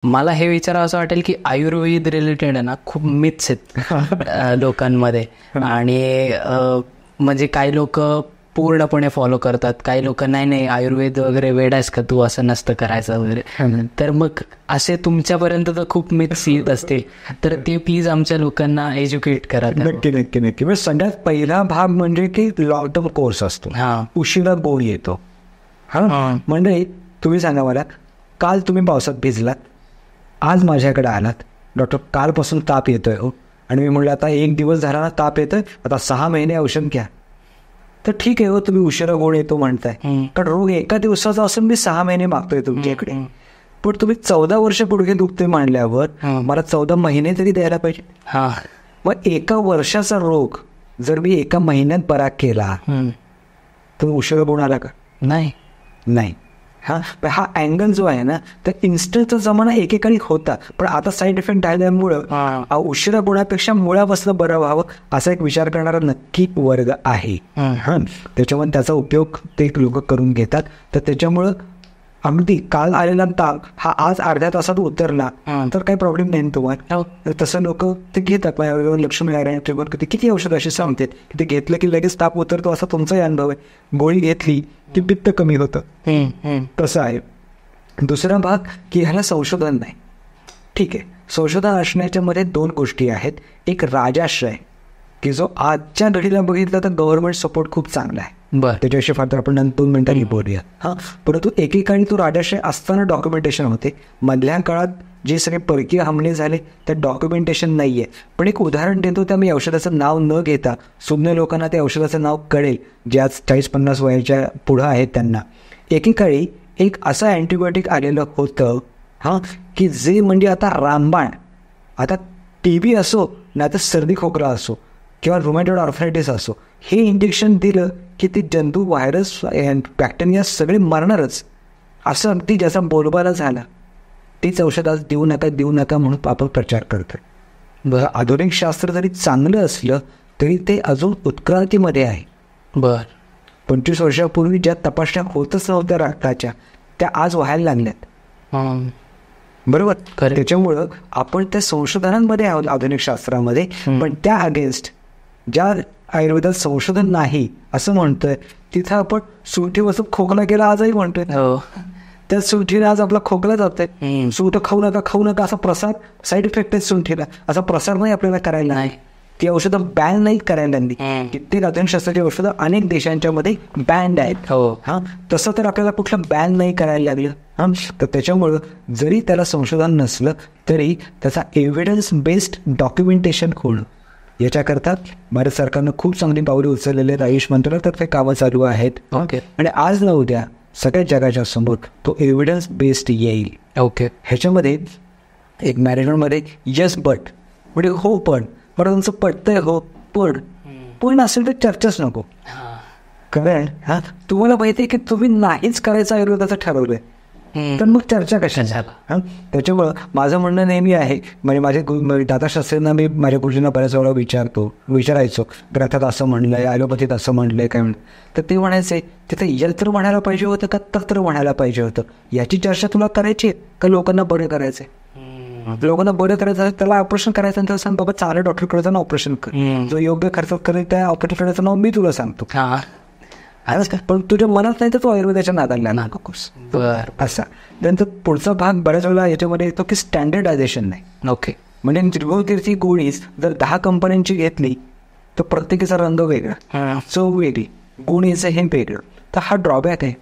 मला हे विचारावं असं वाटेल की आयुर्वेद रिलेटेड आहे ना खूप मिथ्स आहेत लोकांमध्ये. आणि म्हणजे काही लोक पूर्णपणे फॉलो करतात, काही लोक नाही आयुर्वेद वगैरे वेड आहेस का तू, असं नसतं करायचं वगैरे. तर मग असे तुमच्यापर्यंत तर खूप मिथ्स येत असतील, तर ते प्लीज आमच्या लोकांना एज्युकेट करा. नक्की नक्की नक्की. म्हणजे सगळ्यात पहिला भाग म्हणजे की लॉंग टर्म कोर्स असतो, उशिरा गोळी येतो. म्हणजे तुम्ही सांगा मला, काल तुम्ही पावसात भिजलात, आज माझ्याकडे आलात, डॉक्टर कालपासून ताप येतोय हो, आणि मी म्हणलं आता 1 दिवस झाला ना ताप येतोय, आता 6 महिने औषध घ्या. तर ठीक आहे हो, तुम्ही उशिरा गोळ येतो म्हणताय, कारण रोग एका दिवसाचा असून मी 6 महिने मागतोय तुमच्याकडे. पण तुम्ही 14 वर्ष पुढे दुखते मांडल्यावर मला 14 महिने तरी द्यायला पाहिजे. मग 1 वर्षाचा रोग जर मी 1 महिन्यात बरा केला तर उशिरा गोळ आला का? नाही. हा अँगल जो आहे ना, तर इन्स्टंटचा जमाना एकेकाळी होता, पण आता साईड इफेक्ट आल्यामुळं उशिरा गुणापेक्षा मुळापासून बरं व्हावं असा एक विचार करणारा नक्की वर्ग आहे. त्याच्यामुळे त्याचा उपयोग ते लोक करून घेतात. तर त्याच्यामुळं अगदी काल आलेला ताप हा आज अर्ध्या तासात उतरला तर काही प्रॉब्लेम नाही तुम्हाला. तसं लोक ते घेतात. लक्ष्मी किती औषध असे सांगतात की ते घेतलं की लगेच ताप उतरतो, असा तुमचाही अनुभव आहे. गोळी घेतली की पित्त कमी होतं, तसं आहे. दुसरा भाग की ह्याला संशोधन नाही. ठीक आहे, संशोधन असण्याच्या मध्ये 2 गोष्टी आहेत. एक राजाश्रय, की जो आजच्या घडीला बघितला तर गव्हर्नमेंट सपोर्ट खूप चांगला आहे, त्याच्याविषयी फार तर आपण 2 मिनिटांनी बोलूया. परंतु एकेकाळी तो राजाश्रय असताना डॉक्युमेंटेशन होते. मधल्या काळात जे सगळे परकीय हमले झाले त्या डॉक्युमेंटेशन नाही आहे. पण एक उदाहरण देतो, त्या मी औषधाचं नाव न घेता सुज्ञ लोकांना ते औषधाचं नाव कळेल, जे आज 40-50 वयाच्या पुढं आहेत त्यांना. एकेकाळी एक असं अँटीबायोटिक आलेलं होतं की जे म्हणजे आता रामबाण, आता TB असो ना तर सर्दी खोकला असो किंवा रुमॅटॉइड आर्थरायटिस असो, हे इंजेक्शन दिलं की ते जंतू, व्हायरस, बॅक्टेरिया सगळे मरणारच, असं अगदी ज्याचा बोलबाला झाला. तीच औषध आज देऊ नका म्हणून आपण प्रचार करतोय. बरं, आधुनिक शास्त्र जरी चांगलं असलं तरी ते अजून उत्क्रांतीमध्ये आहे. 25 वर्षापूर्वी ज्या तपासण्या होतच नव्हत्या रक्ताच्या, त्या आज व्हायला लागल्यात. बरोबर. त्याच्यामुळं आपण त्या संशोधनांमध्ये आहोत आधुनिक शास्त्रामध्ये, पण त्या अगेन्स्ट ज्या आयुर्वेदात संशोधन नाही असं म्हणतोय, तिथं आपण सुंठी बसून खोकला केला आजही म्हणतोय. त्या सुंठीला आज आपला खोकला जातोय. सुंठ खाऊ नका असा प्रसार, साईड इफेक्ट आहे सुंठीला, असा प्रसार नाही आपल्याला करायला नाही. ती औषधं बॅन नाही करायला लागली. कित्येक आधुनिक शास्त्राची औषधं अनेक देशांच्या मध्ये बॅन्ड आहेत. तसं तर आपल्याला कुठलं बॅन नाही करायला लागलं. तर त्याच्यामुळं जरी त्याला संशोधन नसलं तरी त्याचा एव्हिडन्स बेस्ड डॉक्युमेंटेशन होणं, याच्याकरता भारत सरकारनं खूप चांगली पावले उचललेले आहेत. आयुष मंत्रालयात कामं चालू आहेत. आणि आज ना उद्या सगळ्या जगाच्या समोर तो एव्हिडन्स बेस्ड येईल. ह्याच्यामध्ये एक मॅनेजमेंटमध्ये यस बट म्हणजे हो पण तुमचं पटतंय, हो पण असेल तर चर्चाच नको. कारण तुम्हाला माहिती आहे की तुम्ही नाहीच करायचं आयुर्वेदाचं ठरवलंय, तर मग चर्चा कशा झाला. त्याच्यामुळं माझं म्हणणं नेहमी आहे, म्हणजे माझे दाताशास्त्रींना मी माझ्या गुरुजींना बऱ्याच वेळा विचारायचो, ग्रंथात असं म्हणलंय, ॲलोपॅथीत असं म्हणलंय काय म्हणलं, तर ते म्हणायचे तिथं यंत्र म्हणायला पाहिजे होतं का तंत्र म्हणायला पाहिजे होतं. याची चर्चा तुला करायची का लोकांना बरं करायचंय? लोकांना बरं करायचं त्याला ऑपरेशन करायचं, त्याला सांग बाबा चालेल डॉक्टरकडे ऑपरेशन कर, जो योग्य खर्च करेल त्या ऑपरेशनकडे नाव मी तुला सांगतो. पण तुझ्या मनात नाही तर तू आयुर्वेदाच्या नादाला नकोस. असा. नंतर पुढचा भाग बऱ्याच वेळेला याच्यामध्ये येतो की स्टँडर्डायझेशन नाही. म्हणजे त्रिभुवतीची गोळी जर 10 कंपन्यांची घेतली तर प्रत्येकीचा रंग वेगळा, चव वेगळी, गुणीचं हे वेगळं, तर हा ड्रॉबॅक आहे.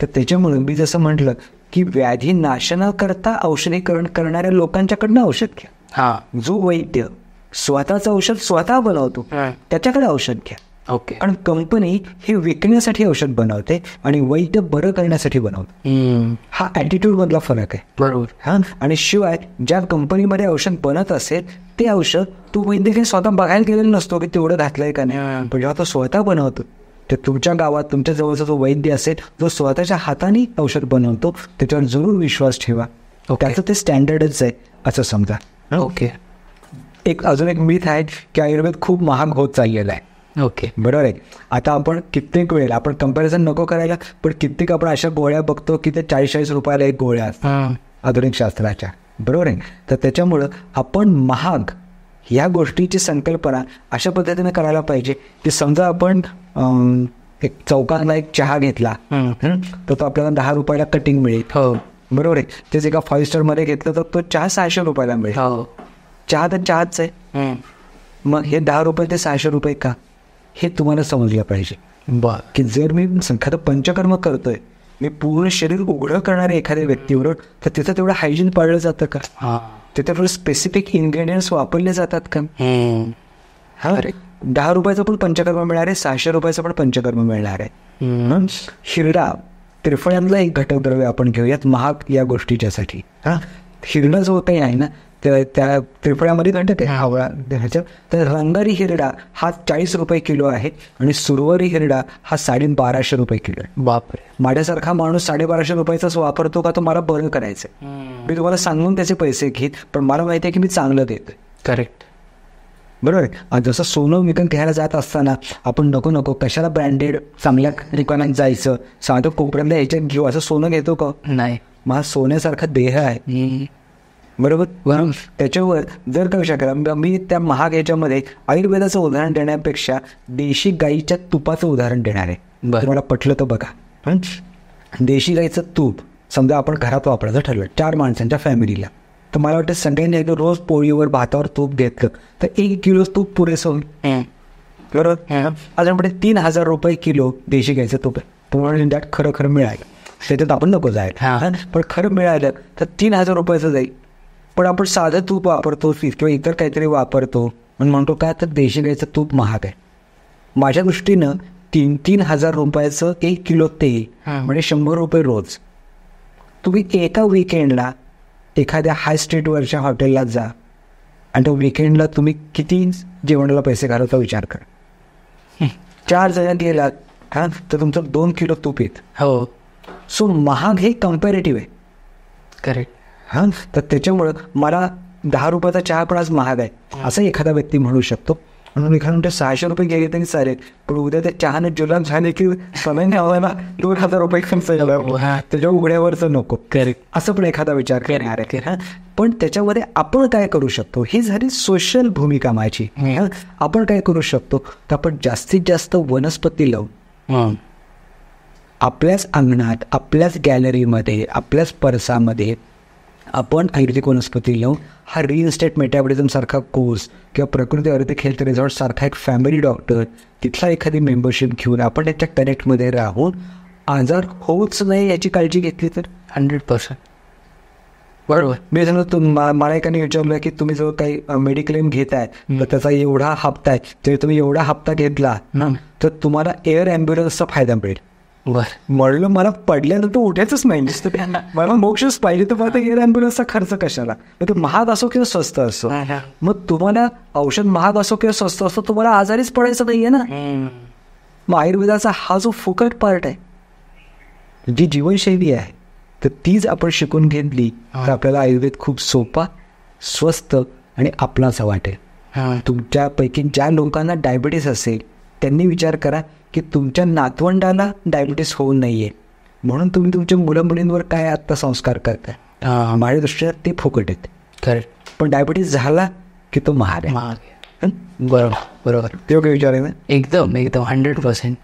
तर त्याच्यामुळे मी जसं म्हटलं की व्याधी नाशनाकरता औषधीकरण करणाऱ्या लोकांच्याकडनं औषध घ्या. जो वैद्य स्वतःचं औषध स्वतः बनवतो त्याच्याकडे औषध घ्या. कारण कंपनी हे विकण्यासाठी औषध बनवते आणि वैद्य बरं करण्यासाठी बनवते. हा ॲटिट्यूड मधला फरक आहे. बरोबर. आणि शिवाय ज्या कंपनीमध्ये औषध बनत असेल ते औषध तू वैद्य काही स्वतः बघायला गेलेलं नसतो की तेवढं घातलंय का नाही, पण जेव्हा तो स्वतः बनवतो तर तुमच्या गावात तुमच्या जवळचा जो वैद्य असेल जो स्वतःच्या हाताने औषध बनवतो त्याच्यावर जरूर विश्वास ठेवा. त्याचं ते स्टँडर्डच आहे असं समजा. एक अजून एक मिथ आहे की आयुर्वेद खूप महाग होत चाललेला आहे. बरोबर आहे. आता आपण कित्येक वेळेला आपण कम्पॅरिझन नको करायला, पण कित्येक आपण अशा गोळ्या बघतो की ते 40-40 रुपयाला एक गोळ्या असतात आधुनिक शास्त्राच्या. बरोबर आहे. तर त्याच्यामुळं आपण महाग ह्या गोष्टीची संकल्पना अशा पद्धतीने करायला पाहिजे की समजा आपण एक चौकातला एक चहा घेतला तर तो आपल्याला 10 रुपयाला कटिंग मिळेल. हो बरोबर आहे. तेच एका 5 स्टारमध्ये घेतलं तर तो चहा 600 रुपयाला मिळेल. हो चहा तर चहाच आहे. मग हे 10 रुपये ते 600 रुपये का, हे तुम्हाला समजलं पाहिजे. बर की जर मी एखादं पंचकर्म करतोय, मी पूर्ण शरीर उघडं करणारे एखाद्या व्यक्तीवर, तर तिथं तेवढं हायजीन पाळलं जातं का, तिथे थोडं स्पेसिफिक इन्ग्रेडियंट्स वापरले जातात का. हा 10 रुपयाचं पण पंचकर्म मिळणार आहे, 600 रुपयाचं पण पंचकर्म मिळणार आहे. हिरडा त्रिफळ्यातला एक घटक द्रव्य आपण घेऊयात महाग या गोष्टीच्यासाठी. हिरडा जो काही आहे ना त्या त्रिफळ्यामध्ये घटक आहे आवळा ह्याच्या. तर रंगारी हिरडा हा 40 रुपये किलो आहे आणि सुरवारी हिरडा हा 1250 रुपये किलो आहे. बापरे. माझ्यासारखा माणूस 1250 रुपयाचाच वापरतो का, तो मला बरं करायचं. मी तुम्हाला सांगून त्याचे पैसे घेत, पण मला माहिती आहे की मी चांगलं देतोय. करेक्ट. बरोबर आहे. जसं सोनं विकत घ्यायला जात असताना आपण नको कशाला ब्रँडेड चांगल्या दुकानात जायचं, साधं कोपऱ्यातल्या ह्याच्यात घेऊ असं सोनं घेतो का, नाही. माझा सोन्यासारखा देह आहे. बरोबर. त्याच्यावर जर का विचार करा, मी त्या महाग याच्यामध्ये आयुर्वेदाचं उदाहरण देण्यापेक्षा देशी गाईच्या तुपाचं उदाहरण देणार आहे. तुम्हाला पटलं तर बघा. देशी गाईचं तूप समजा आपण घरात वापरायचं ठरलं 4 माणसांच्या फॅमिलीला, तर मला वाटतं सगळ्यांनी एकदा रोज पोळीवर भातावर तूप घेतलं तर 1 किलो तूप पुरेसं होईल. बरोबर. अजूनपुढे 3000 रुपये किलो देशी गाईचं तूप आहे. तुम्हाला त्यात खरं मिळालं, त्याच्यात आपण नको जायला, पण खरं मिळालं तर 3000 रुपयाचं जाईल. पण आपण साधं तूप वापरतो किंवा इतर काहीतरी वापरतो आणि म्हणतो काय, तर देशी गाईचं तूप महाग आहे. माझ्या दृष्टीनं 3,000 रुपयाचं 1 किलो तेल म्हणजे 100 रुपये रोज. तुम्ही एका विकेंडला एखाद्या हाय स्ट्रीटवरच्या हॉटेलला जा आणि तो विकेंडला तुम्ही किती जेवणाला पैसे घालवता विचार करा. 4 जण गेलात तर तुमचं 2 किलो तूप येत. हो. सो महाग हे कम्पॅरेटिव्ह आहे. करेक्ट. तर त्याच्यामुळं मला 10 रुपयाचा चहा पण आज महाग आहे असं एखादा व्यक्ती म्हणू शकतो. म्हणून एखादा म्हणतो 600 रुपये गेले तरी चालेल, पण उद्या त्या चहाने जुलाब झाले की समय आम्हाला 2000 रुपये खर्च झाला, त्याच्या उघड्यावरचं नको. करेक्ट. असं पण एखादा विचार करणार आहे. पण त्याच्यामध्ये आपण काय करू शकतो, ही झाली सोशल भूमिका माझी. आपण काय करू शकतो, तर आपण जास्तीत जास्त वनस्पती लावून आपल्याच अंगणात, आपल्याच गॅलरीमध्ये, आपल्याच परसामध्ये आपण आयुर्वेदिक वनस्पती लावून हा रिअल इस्टेट मेटाबॉलिझम सारखा कोर्स किंवा प्रकृती आयुर्वेदिक हेल्थ रिसॉर्ट सारखा एक फॅमिली डॉक्टर, तिथला एखादी मेंबरशिप घेऊन आपण त्याच्या कनेक्टमध्ये राहून आजार होऊच नाही याची काळजी घेतली तर 100%. बरोबर. मी सांगतो, मला एकाने विचारलं की तुम्ही जो काही मेडिक्लेम घेताय तर त्याचा एवढा हप्ता आहे, जर तुम्ही एवढा हप्ता घेतला तर तुम्हाला एअर ॲम्ब्युलन्सचा फायदा मिळेल. म्हणलं मला पडल्यानंतर उठायचंच नाही, नुसतं मला मोक्षच पाहिजे, तर मला एअर ॲम्ब्युलन्सचा खर्च कशाला. मग ते महाग असो किंवा स्वस्त असो, मग तुम्हाला औषध महाग असो किंवा स्वस्त असो, तुम्हाला आजारीच पडायचं नाहीये ना. मग आयुर्वेदाचा हा जो फुकट पार्ट आहे, जी जीवनशैली आहे, तर तीच आपण शिकून घेतली तर आपल्याला आयुर्वेद खूप सोपा, स्वस्त आणि आपलासा वाटेल. तुमच्यापैकी ज्या लोकांना डायबिटीस असेल त्यांनी विचार करा की तुमच्या नातवंडाला डायबिटीस होऊ नये म्हणून तुम्ही तुमच्या मुलं-मुलींवर काय आत्ता संस्कार करताय. माझ्या दृष्टीने ते फुकट आहेत. करेक्ट. पण डायबिटीस झाला की तो महाग आहे. बरोबर. तेव्हा काय विचार आहे ना. एकदम 100%.